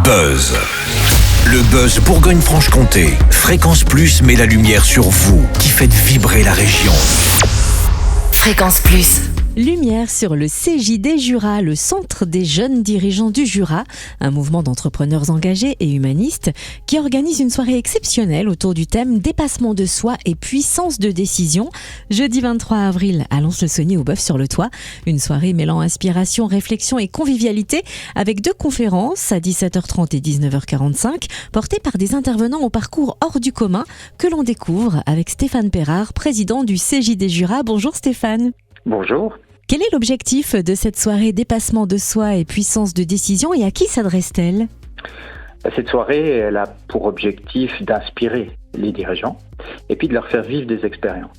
Buzz. Le Buzz Bourgogne-Franche-Comté. Fréquence Plus met la lumière sur vous qui faites vibrer la région. Fréquence Plus. Lumière sur le CJD Jura, le Centre des jeunes dirigeants du Jura, un mouvement d'entrepreneurs engagés et humanistes qui organise une soirée exceptionnelle autour du thème dépassement de soi et puissance de décision. Jeudi 23 avril à Lons-le-Saunier au Boeuf-sur-le-Toit, une soirée mêlant inspiration, réflexion et convivialité avec 2 conférences à 17h30 et 19h45 portées par des intervenants au parcours hors du commun que l'on découvre avec Stéphane Perrard, président du CJD Jura. Bonjour Stéphane. Bonjour. Quel est l'objectif de cette soirée dépassement de soi et puissance de décision et à qui s'adresse-t-elle ? Cette soirée, elle a pour objectif d'inspirer les dirigeants et puis de leur faire vivre des expériences.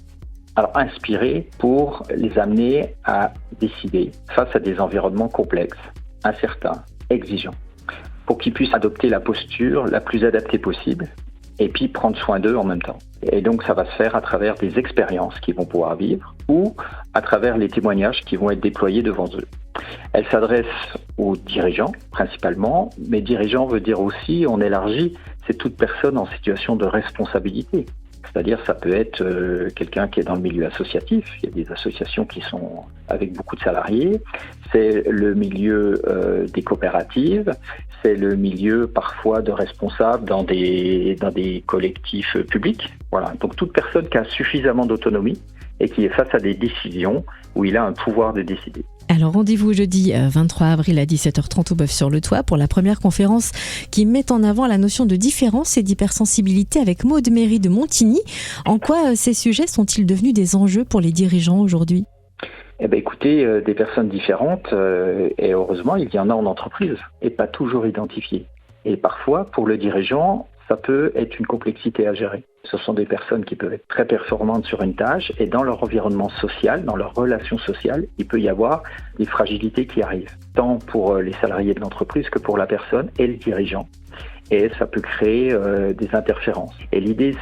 Alors inspirer pour les amener à décider face à des environnements complexes, incertains, exigeants, pour qu'ils puissent adopter la posture la plus adaptée possible et puis prendre soin d'eux en même temps. Et donc ça va se faire à travers des expériences qu'ils vont pouvoir vivre ou à travers les témoignages qui vont être déployés devant eux. Elle s'adresse aux dirigeants principalement, mais dirigeant veut dire aussi, on élargit, c'est toute personne en situation de responsabilité. C'est-à-dire ça peut être quelqu'un qui est dans le milieu associatif, il y a des associations qui sont avec beaucoup de salariés, c'est le milieu des coopératives, c'est le milieu parfois de responsables dans des collectifs publics. Voilà. Donc toute personne qui a suffisamment d'autonomie et qui est face à des décisions où il a un pouvoir de décider. Alors rendez-vous jeudi 23 avril à 17h30 au Boeuf-sur-le-Toit pour la première conférence qui met en avant la notion de différence et d'hypersensibilité avec Maud Méry de Montigny. En quoi ces sujets sont-ils devenus des enjeux pour les dirigeants aujourd'hui ? Écoutez, des personnes différentes, et heureusement il y en a en entreprise, et pas toujours identifiées. Et parfois, pour le dirigeant, ça peut être une complexité à gérer. Ce sont des personnes qui peuvent être très performantes sur une tâche et dans leur environnement social, dans leurs relations sociales, il peut y avoir des fragilités qui arrivent, tant pour les salariés de l'entreprise que pour la personne et le dirigeant. Et ça peut créer des interférences. Et l'idée,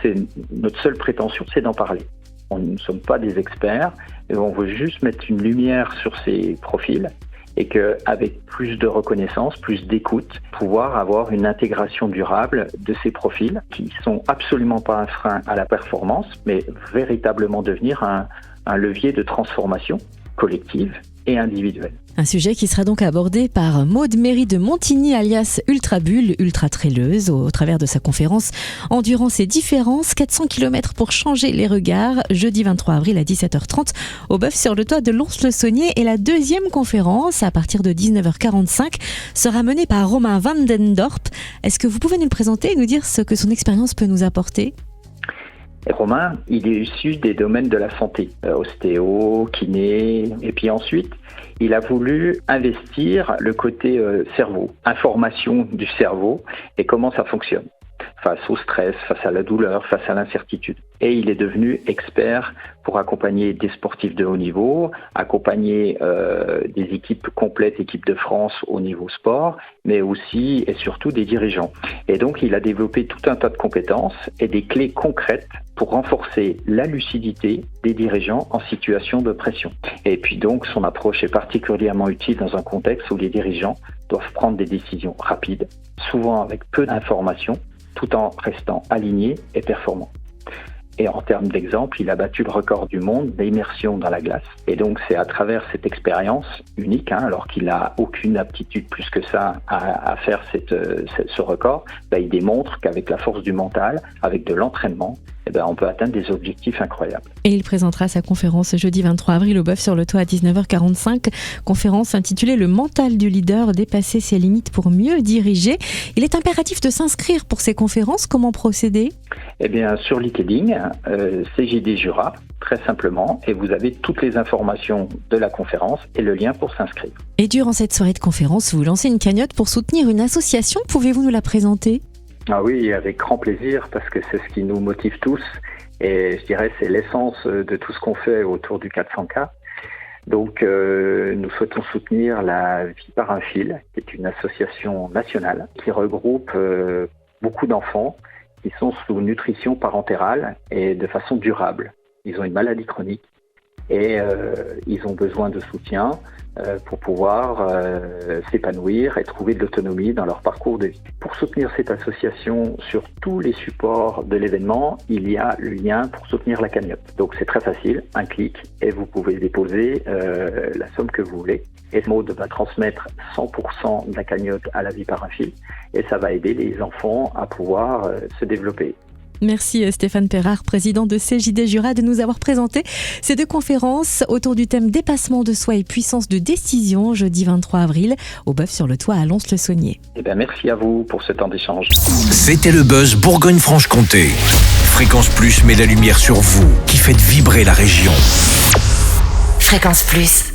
notre seule prétention, c'est d'en parler. On ne sommes pas des experts, et on veut juste mettre une lumière sur ces profils et qu'avec plus de reconnaissance, plus d'écoute, pouvoir avoir une intégration durable de ces profils qui ne sont absolument pas un frein à la performance, mais véritablement devenir un levier de transformation collective et individuelle. Un sujet qui sera donc abordé par Maud Méry de Montigny alias Ultrabulle, ultra-traileuse, au travers de sa conférence Endurance et différence, 400 km pour changer les regards, jeudi 23 avril à 17h30 au Boeuf-sur-le-Toit de Lons-le-Saunier. Et la deuxième conférence, à partir de 19h45, sera menée par Romain Vandendorp. Est-ce que vous pouvez nous le présenter et nous dire ce que son expérience peut nous apporter ? Et Romain, il est issu des domaines de la santé, ostéo, kiné, et puis ensuite, il a voulu investir le côté cerveau, information du cerveau et comment ça fonctionne, face au stress, face à la douleur, face à l'incertitude. Et il est devenu expert pour accompagner des sportifs de haut niveau, accompagner des équipes complètes, équipes de France au niveau sport, mais aussi et surtout des dirigeants. Et donc il a développé tout un tas de compétences et des clés concrètes pour renforcer la lucidité des dirigeants en situation de pression. Et puis donc son approche est particulièrement utile dans un contexte où les dirigeants doivent prendre des décisions rapides, souvent avec peu d'informations, tout en restant alignés et performants. Et en termes d'exemple, il a battu le record du monde d'immersion dans la glace. Et donc c'est à travers cette expérience unique, alors qu'il n'a aucune aptitude plus que ça à faire ce record, il démontre qu'avec la force du mental, avec de l'entraînement, on peut atteindre des objectifs incroyables. Et il présentera sa conférence jeudi 23 avril au Boeuf-sur-le-Toit à 19h45, conférence intitulée « Le mental du leader, dépasser ses limites pour mieux diriger ». Il est impératif de s'inscrire pour ces conférences. Comment procéder ? Sur LinkedIn, CJD Jura, très simplement, et vous avez toutes les informations de la conférence et le lien pour s'inscrire. Et durant cette soirée de conférence, vous lancez une cagnotte pour soutenir une association. Pouvez-vous nous la présenter ? Ah oui, avec grand plaisir, parce que c'est ce qui nous motive tous. Et je dirais c'est l'essence de tout ce qu'on fait autour du 400K. Donc nous souhaitons soutenir la Vie par un fil, qui est une association nationale qui regroupe beaucoup d'enfants qui sont sous nutrition parentérale et de façon durable. Ils ont une maladie chronique et ils ont besoin de soutien pour pouvoir s'épanouir et trouver de l'autonomie dans leur parcours de vie. Pour soutenir cette association sur tous les supports de l'événement, il y a le lien pour soutenir la cagnotte. Donc c'est très facile, un clic et vous pouvez déposer la somme que vous voulez. Et Maud va transmettre 100% de la cagnotte à la Vie par un fil et ça va aider les enfants à pouvoir se développer. Merci Stéphane Perrard, président de CJD Jura, de nous avoir présenté ces 2 conférences autour du thème dépassement de soi et puissance de décision, jeudi 23 avril, au Bœuf sur le Toit à Lons-le-Saunier. Merci à vous pour ce temps d'échange. C'était le buzz Bourgogne-Franche-Comté. Fréquence Plus met la lumière sur vous, qui faites vibrer la région. Fréquence Plus.